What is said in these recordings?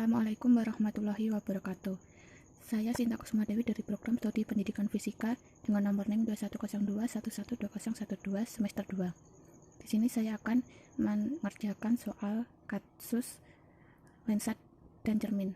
Assalamualaikum warahmatullahi wabarakatuh. Saya Sinta Kusmadewi dari program studi pendidikan fisika dengan nomor NIM 2102112012 semester 2. Di sini saya akan mengerjakan soal kasus lensa dan cermin.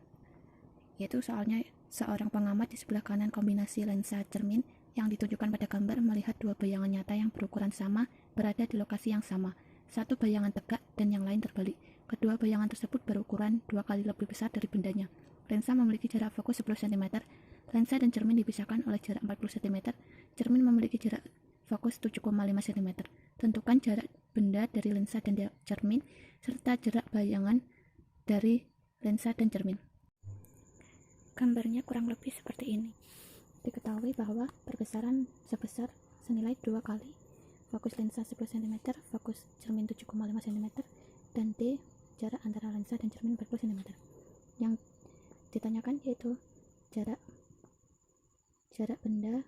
Yaitu soalnya seorang pengamat di sebelah kanan kombinasi lensa cermin yang ditunjukkan pada gambar melihat dua bayangan nyata yang berukuran sama berada di lokasi yang sama. Satu bayangan tegak dan yang lain terbalik. Kedua bayangan tersebut berukuran 2 kali lebih besar dari bendanya. Lensa memiliki jarak fokus 10 cm. Lensa dan cermin dipisahkan oleh jarak 40 cm. Cermin memiliki jarak fokus 7,5 cm. Tentukan jarak benda dari lensa dan cermin serta jarak bayangan dari lensa dan cermin. Gambarnya kurang lebih seperti ini. Diketahui bahwa perbesaran sebesar senilai 2 kali fokus lensa 10 cm, fokus cermin 7,5 cm, dan D jarak antara lensa dan cermin 40 cm. Yang ditanyakan yaitu jarak benda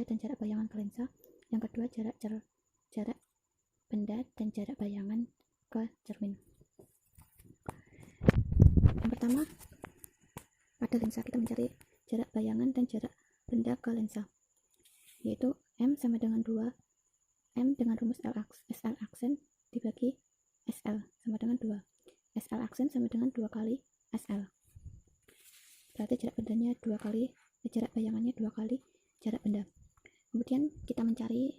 dan jarak bayangan ke lensa. Yang kedua jarak benda dan jarak bayangan ke cermin. Yang pertama, pada lensa kita mencari jarak bayangan dan jarak benda ke lensa, yaitu M sama dengan 2 M dengan rumus SL aksen dibagi SL sama dengan 2. SL aksen sama dengan 2 kali SL. Berarti jarak bendanya 2 kali, jarak bayangannya 2 kali jarak benda. Kemudian kita mencari,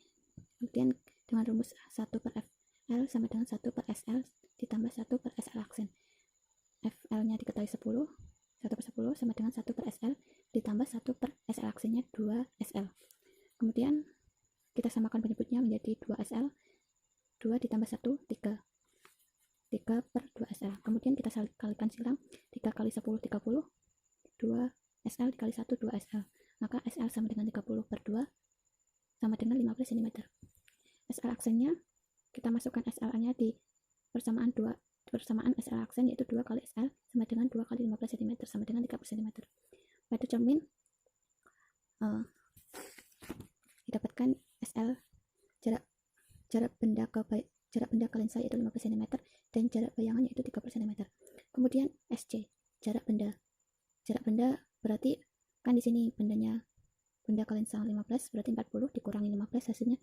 dengan rumus 1 per FL sama dengan 1 per SL ditambah 1 per SL aksen. FL-nya diketahui 10, 1 per 10 sama dengan 1 per SL ditambah 1 per SL aksennya 2 SL. Kemudian kita samakan penyebutnya menjadi 2 SL, 2 ditambah 1, 3 per 2 SL. Kemudian kita kalikan silang, 3 kali 10, 30, 2 SL dikali 1, 2 SL. Maka SL sama dengan 30 per 2 sama dengan 15 cm. SL aksennya, kita masukkan SL-nya di persamaan SL aksen, yaitu 2 kali SL sama dengan 2 kali 15 cm sama dengan 30 cm. Pada cermin, didapatkan SL jarak benda ke lensa yaitu 15 cm dan jarak bayangan yaitu 30 cm. Kemudian SC jarak benda berarti kan di sini benda ke lensa 15 berarti 40 dikurangi 15 hasilnya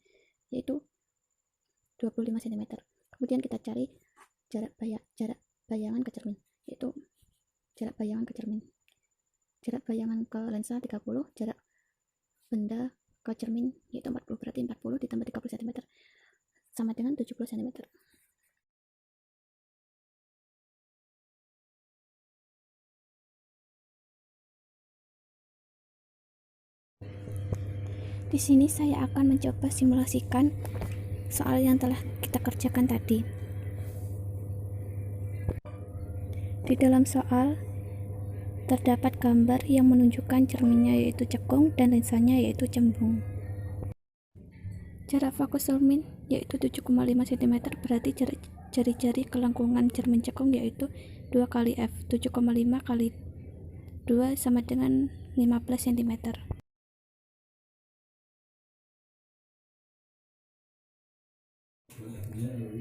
yaitu 25 cm. Kemudian kita cari jarak bayangan ke cermin, yaitu jarak bayangan ke lensa 30, jarak benda ke cermin yaitu 40, berarti 40 ditambah 30 cm sama dengan 70 cm. Di sini saya akan mencoba simulasikan soal yang telah kita kerjakan tadi. Di dalam soal terdapat gambar yang menunjukkan cerminnya yaitu cekung dan lensanya yaitu cembung. Jarak fokus cermin yaitu 7,5 cm, berarti jari-jari kelengkungan cermin cekung yaitu 2 kali F. 7,5 kali 2 sama dengan 15 cm.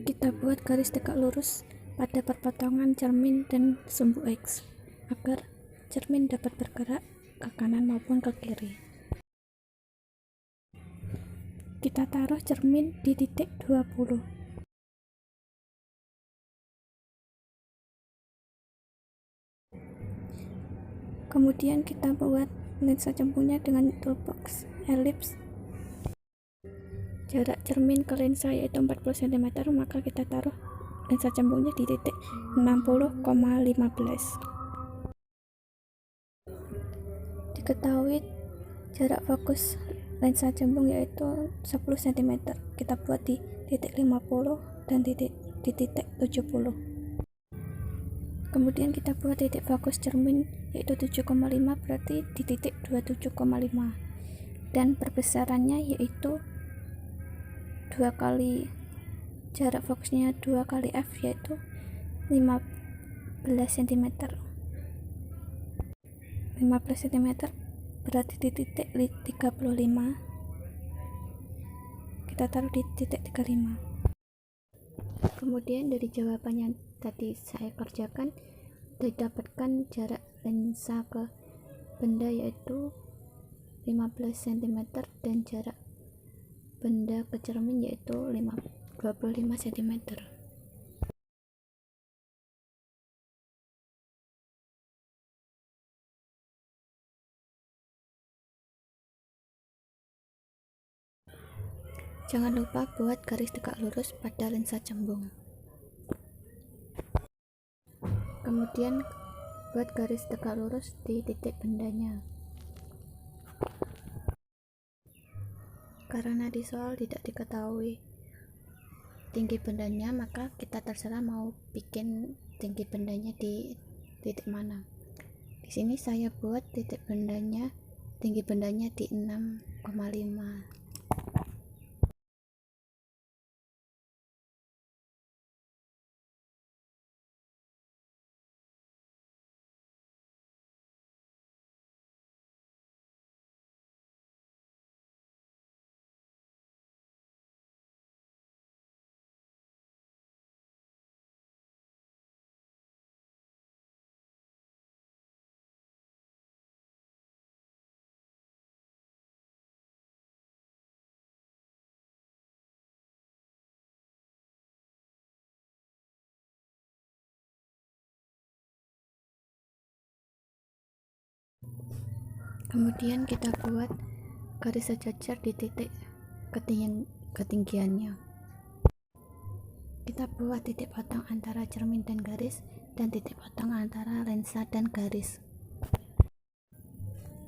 Kita buat garis tegak lurus pada perpotongan cermin dan sumbu X agar cermin dapat bergerak ke kanan maupun ke kiri. Kita taruh cermin di titik 20. Kemudian kita buat lensa cembungnya dengan toolbox elips. Jarak cermin ke lensa yaitu 40 cm, maka kita taruh lensa cembungnya di titik 60,15. Diketahui jarak fokus lensa cembung yaitu 10 cm. Kita buat di titik 50 dan di titik 70. Kemudian kita buat titik fokus cermin yaitu 7,5, berarti di titik 27,5. Dan perbesarannya yaitu 2 kali jarak fokusnya 2 kali F yaitu 15 cm. 15 cm berarti di titik 35. Kita taruh di titik 35. Kemudian dari jawaban yang tadi saya kerjakan, didapatkan jarak lensa ke benda yaitu 15 cm dan jarak benda ke cermin yaitu 25 cm. Jangan lupa buat garis tegak lurus pada lensa cembung. Kemudian buat garis tegak lurus di titik bendanya. Karena di soal tidak diketahui tinggi bendanya, maka kita terserah mau bikin tinggi bendanya di titik mana. Di sini saya buat tinggi bendanya di 6,5. Kemudian kita buat garis sejajar di titik ketinggiannya. Kita buat titik potong antara cermin dan garis, dan titik potong antara lensa dan garis.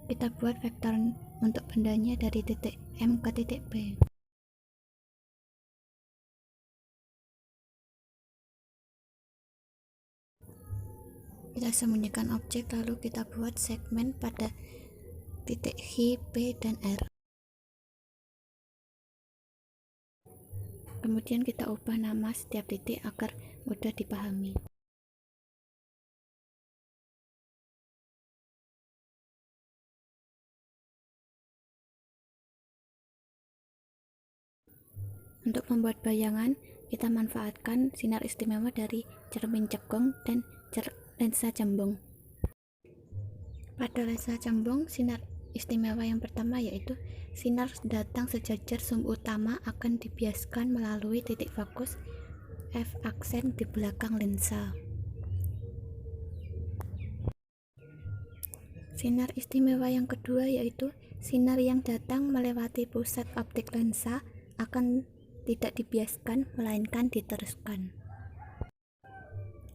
Kita buat vektor untuk bendanya dari titik M ke titik B. Kita sembunyikan objek, lalu kita buat segmen pada titik H, P, dan R. Kemudian kita ubah nama setiap titik agar mudah dipahami. Untuk membuat bayangan, kita manfaatkan sinar istimewa dari cermin cekung dan lensa cembung. Pada lensa cembung, sinar istimewa yang pertama yaitu sinar datang sejajar zoom utama akan dibiaskan melalui titik fokus F aksen di belakang lensa. Sinar istimewa yang kedua yaitu sinar yang datang melewati pusat optik lensa akan tidak dibiaskan melainkan diteruskan.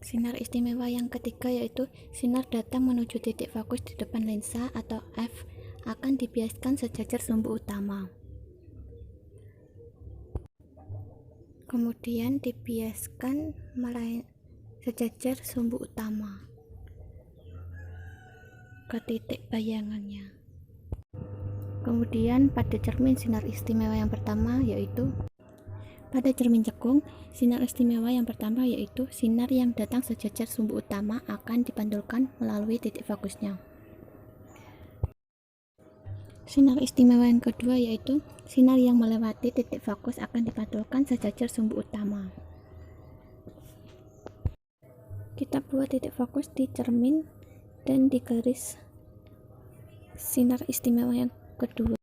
Sinar istimewa yang ketiga yaitu sinar datang menuju titik fokus di depan lensa atau F akan dibiaskan sejajar sumbu utama. Kemudian dibiaskan sejajar sumbu utama ke titik bayangannya. Kemudian pada cermin sinar istimewa yang pertama yaitu pada cermin cekung, sinar istimewa yang pertama yaitu sinar yang datang sejajar sumbu utama akan dipantulkan melalui titik fokusnya. Sinar istimewa yang kedua yaitu sinar yang melewati titik fokus akan dipantulkan sejajar sumbu utama. Kita buat titik fokus di cermin dan di garis sinar istimewa yang kedua.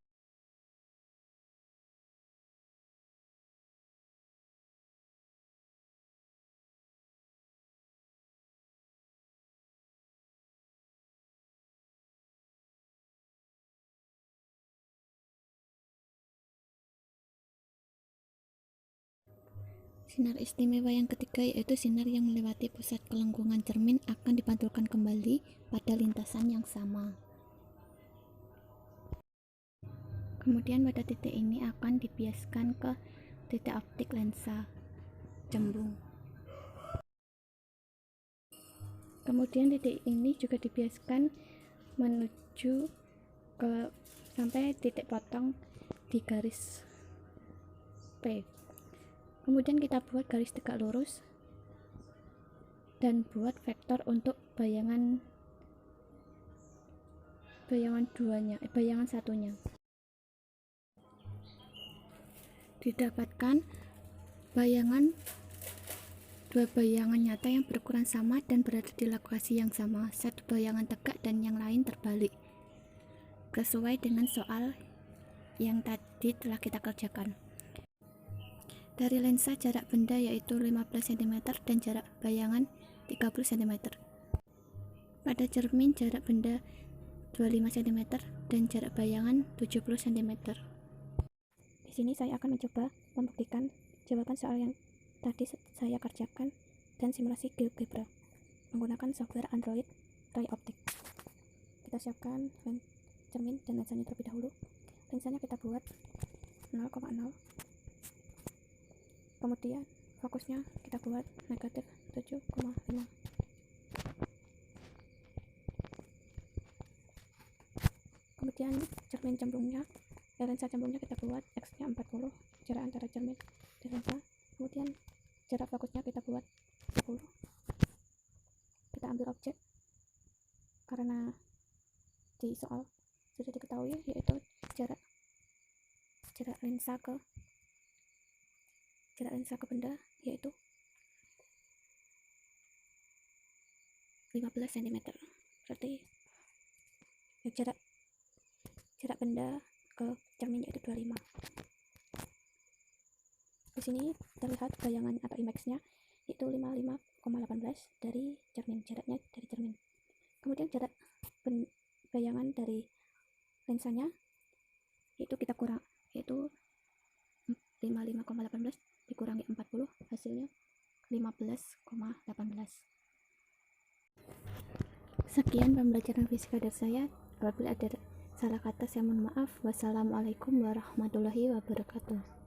Sinar istimewa yang ketiga yaitu sinar yang melewati pusat kelengkungan cermin akan dipantulkan kembali pada lintasan yang sama. Kemudian pada titik ini akan dibiaskan ke titik optik lensa cembung. Kemudian titik ini juga dibiaskan menuju ke sampai titik potong di garis P. Kemudian kita buat garis tegak lurus dan buat vektor untuk bayangan satunya. Didapatkan bayangan Dua bayangan nyata yang berukuran sama dan berada di lokasi yang sama. Satu bayangan tegak dan yang lain terbalik. Sesuai dengan soal yang tadi telah kita kerjakan. Dari lensa, jarak benda yaitu 15 cm dan jarak bayangan 30 cm. Pada cermin, jarak benda 25 cm dan jarak bayangan 70 cm. Di sini saya akan mencoba membuktikan jawaban soal yang tadi saya kerjakan dan simulasi GeoGebra menggunakan software Android Ray Optik. Kita siapkan cermin dan lensanya terlebih dahulu. Lensanya kita buat 0,0, kemudian fokusnya kita buat negatif 7,5. Kemudian cermin cembungnya, lensa cembungnya kita buat X-nya 40, jarak antara cermin dan lensa. Kemudian jarak fokusnya kita buat 10. Kita ambil objek karena di soal sudah diketahui, yaitu jarak lensa ke benda yaitu 15 cm. Berarti jarak benda ke cermin yaitu 25. Di sini terlihat bayangan atau IMAX-nya yaitu 55,18 dari cermin, jaraknya dari cermin. Kemudian jarak bayangan dari lensanya yaitu kita kurang, yaitu 55,18 dikurangi 40, hasilnya 15,18. Sekian pembelajaran fisika dari saya. Apabila ada salah kata saya mohon maaf. Wassalamualaikum warahmatullahi wabarakatuh.